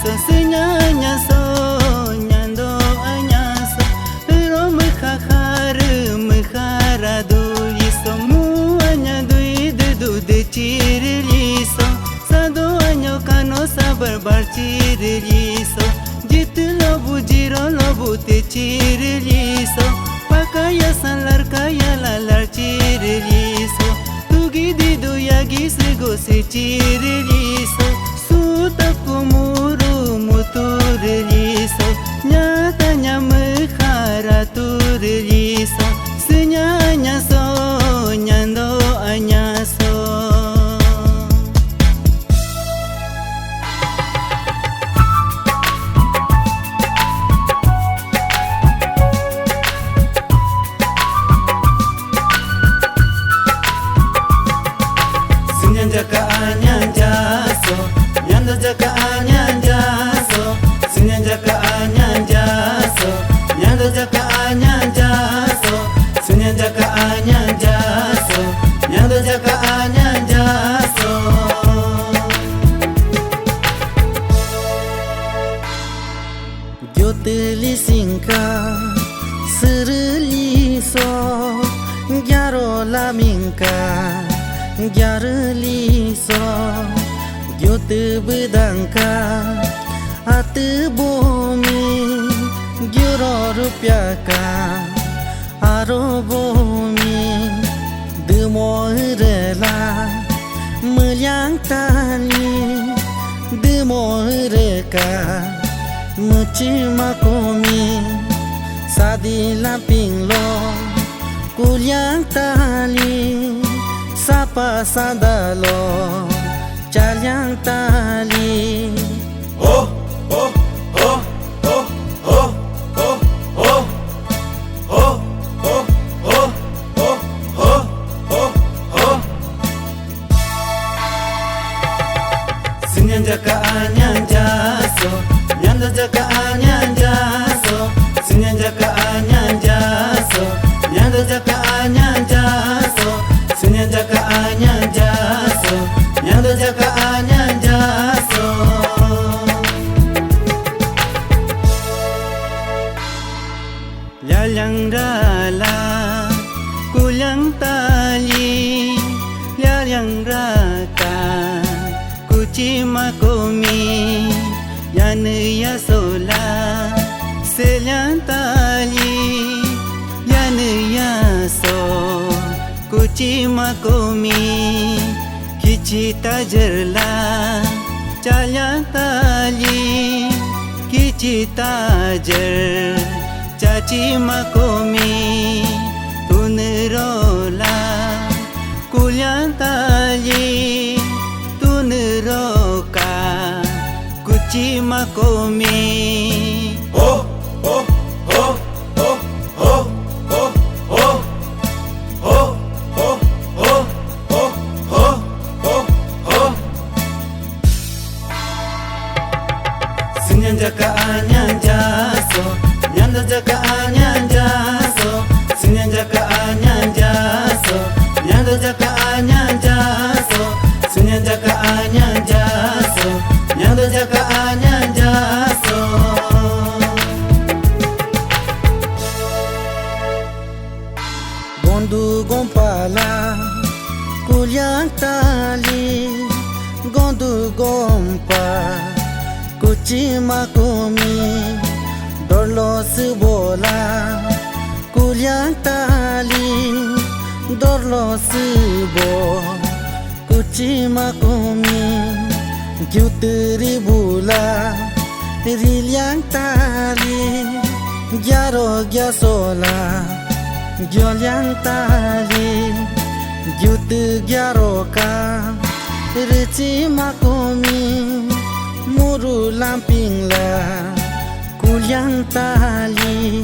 so senyanya so nyando anyaso pero mkhara duli so muanya dui du de chirli so sado anyo kano sabar bar chirli so jit lobu jiro lobu te chirli so pakaya salar kaya lalar chirli so tugi didu yagi sego se chirli so kumuru muturliso nyatanya mekhara turliso senyanya so nyando anyaso senyanja ka anyanjaso nyando jaka anyanjaso senyanja ka anyanjaso nyando jaka anyanjaso senyanja ka anyanjaso nyando jaka anyanjaso gyotli singka sirli so gyaro lamingka gyarli so gyote bedangka ate bumi gyoro rupiaka aro bumi demo rela meliang tali demo reka makomi sadi lamping lo kuliang tali sapa sadalo jalan tali oh oh oh oh oh oh oh oh oh oh oh oh oh oh senyanja ka anyanjaso nyando jaka anyanjaso senyanja ka anyanjaso nyando jaka anyanjaso senyanja ka anyanjaso nyando jaka anyanjaso lalang rala kulang tali lalang rata kuci makomi yana ya sola selang tali yana ya so kuci makomi Cita jerla jalan tali kicita jer caci makomi tunerola kulian tali tuneroka kuci makomi oh oh oh oh oh oh oh senyanja ka anyanjaso nyando jaka anyanjaso senyanja ka anyanjaso nyando jaka anyanjaso senyanja ka anyanjaso nyando jaka anyanjaso gondu gompala kuliang tali gondu gompa kuci makomi dorlo sebola kuliang tali dorlo sebo kuci makomi gyutri bula riliang tali gyaro gyasola gyoliang tali gyut gyaro ka reci makomi muru lamping la kuliang tali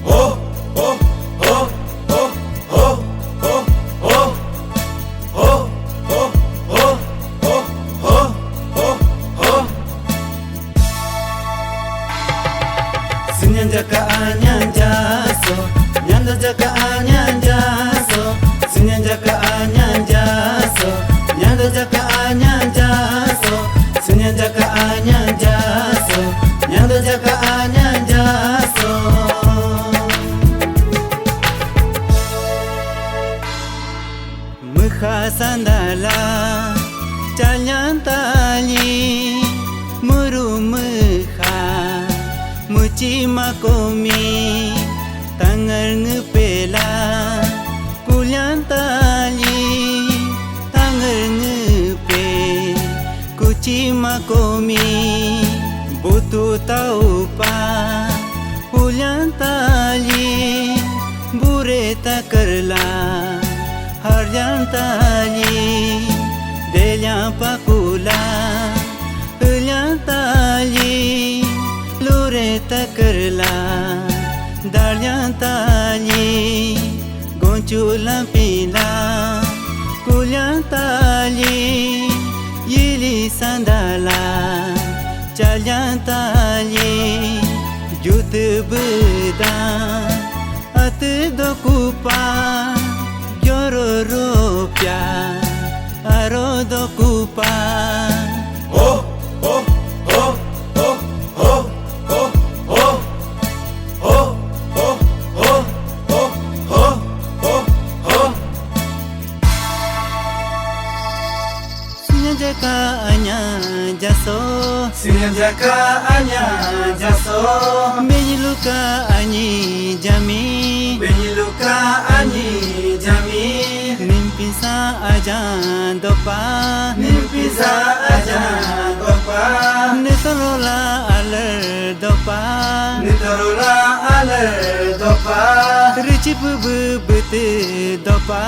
oh oh oh oh oh oh oh oh oh oh oh oh oh oh senyanja ka anyanjaso nyando jaka anyanjaso senyanja ka anyanjaso nyando jaka anyanjaso senyanja ka anyanjaso kuci makomi tangar ngepela kulian tali tangar ngepe kuci makomi butuh tahu pa kulian tali bureta kerla harjan tali delia pakula hulian tali lureta kerla darjan tali goncula pila kulian tali yili sandala jalan tali jute beda ate dokupa gyoro rupya aro dokupa oh oh oh oh oh oh oh oh oh oh oh oh oh oh Sinyanjakaannya jaso Sinyanjakaannya jaso Benyilukaannya jami Benyilukaannya jami Mimpi saja dopa Mimpi saja dopa Netorola aler dopa Netorola aler dopa Recip bebete dopa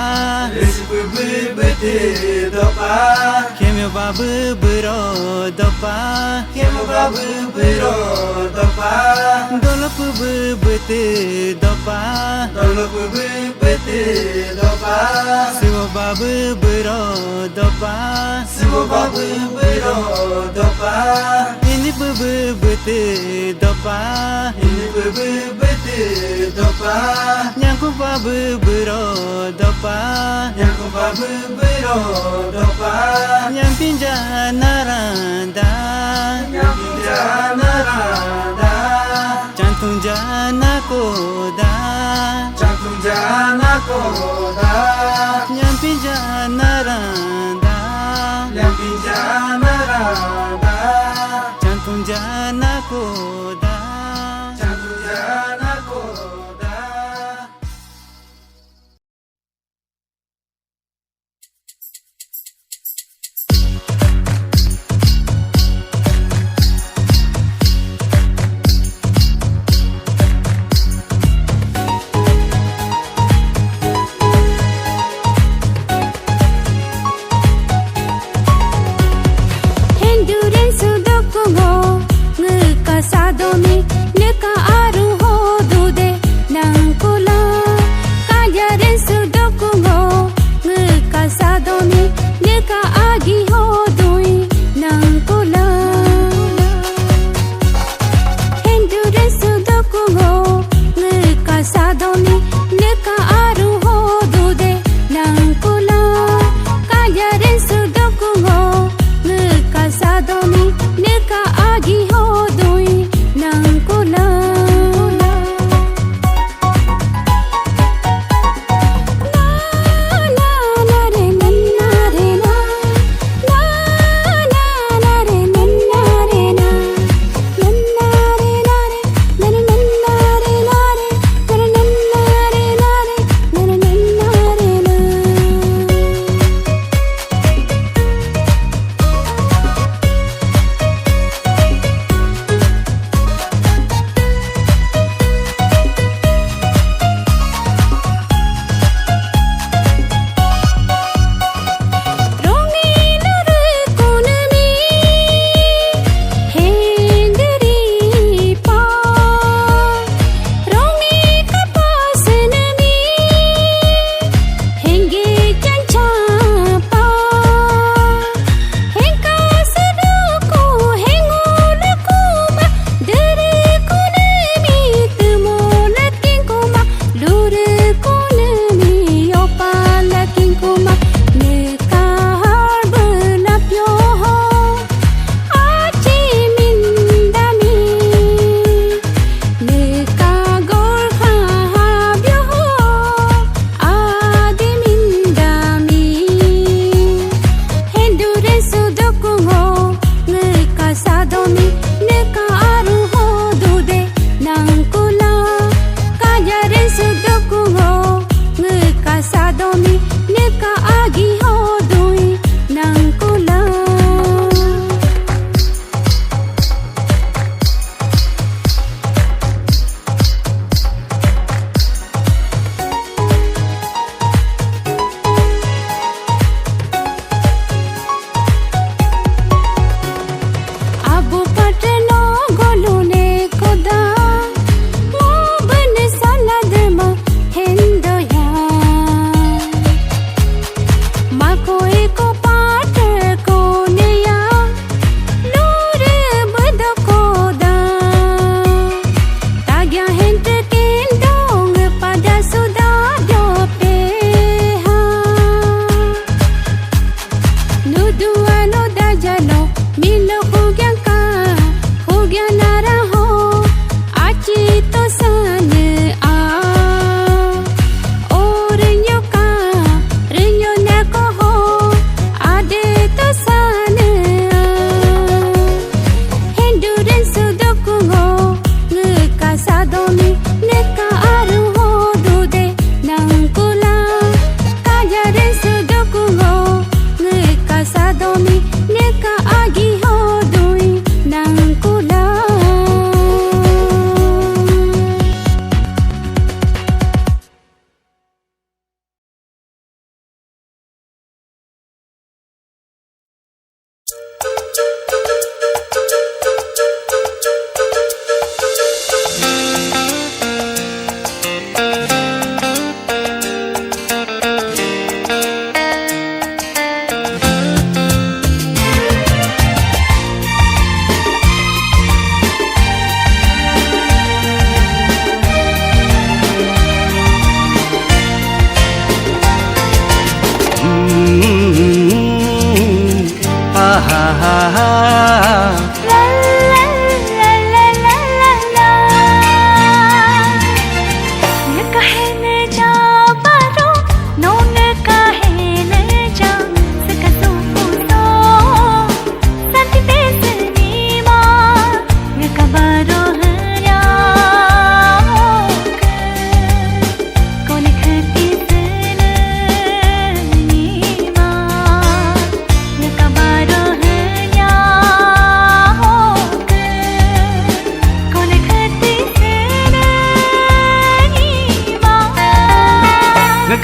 Recip bebete dopa Kemyo babu bero dopa Kemyo babu bero dopa Dolop bebete dopa Dolop bebete dopa Siwo babu bero dopa Siwo babu bero dopa Ini bebete dopa Ini bebete dopa Nyangku babu bero dopa Nyangku babu bero dopa Nyang pinja naranda Nyang pinja naranda Jantung jana koda Jantung jana koda Nyang pinja naranda Nyang pinja naranda Jantung jana koda Jantung jana koda Endurance do Congo, ngekasado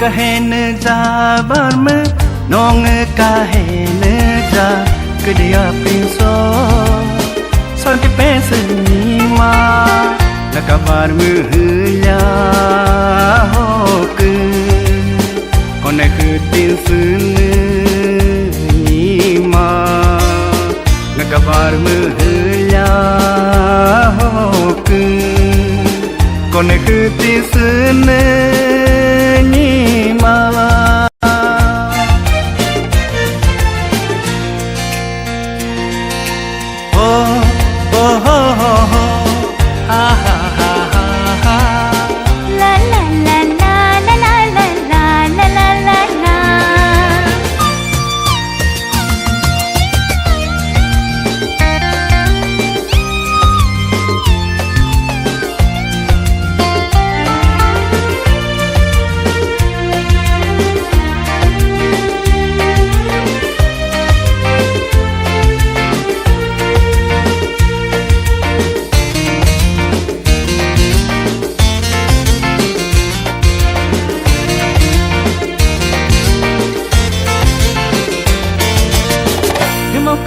कहे न जा बर्म नोंग कहे न जा कदिया पिंसो सोंके पेसनी मा नकाबार मुहया होक कोने kutin seni ma nakabar muhya hoke konek kutin seni ma oh oh oh oh ha ha ha ha la la la la la la la la la la la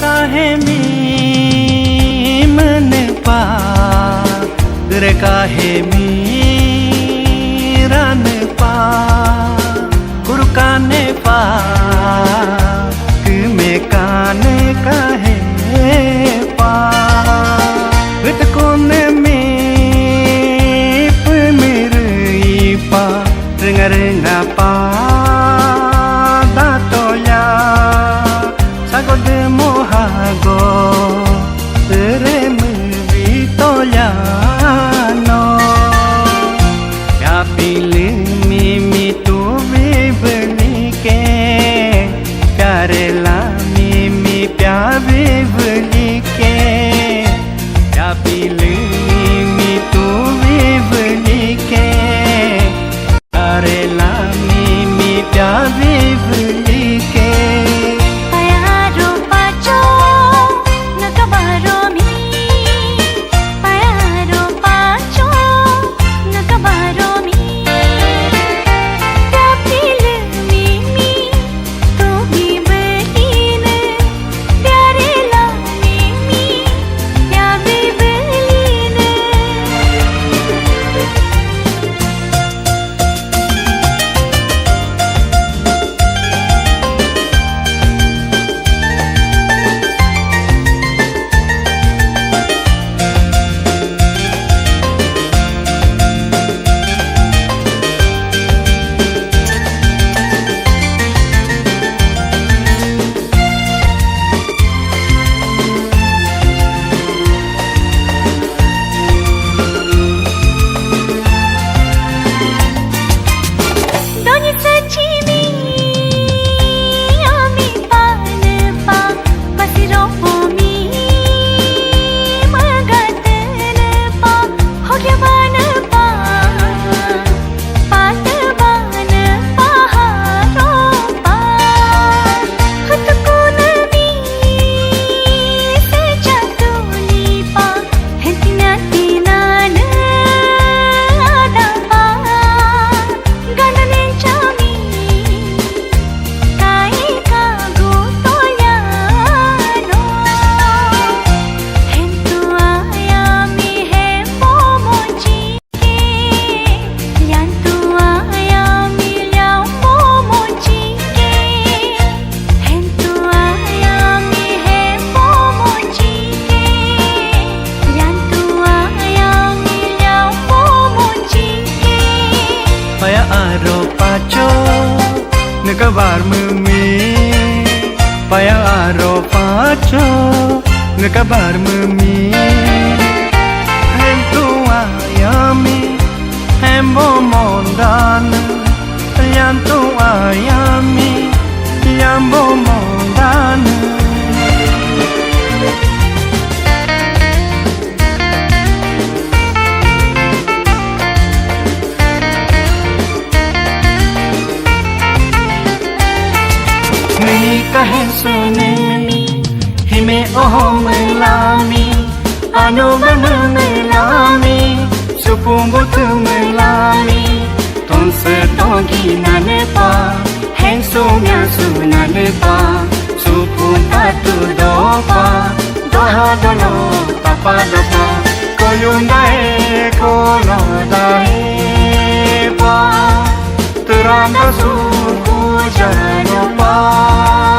काहे में मन पा रे काहे में रन पा गुरु काने पा कि में काने काहे पा इत कोने में पेमेरी पा रिंगा रिंगा पा दातोया सागोदे mohago terem vitoyano ya pilih mimi tu bibelike karela mimi pya bibelike ya pilih mimi tu bibelike karela mimi pya bibelike Nekabar memi payang aro paco nekabar memi hem tua yami hem bomondan yan tua yami yan bomondan kahe sune hime ohom lami anu banung lami supung butung lami ton Setongi nanepa, henso nyasu nanepa, suputa tu dopa, doha dono tapa dopa, koyundae kono dae pa, teranda suku janopa.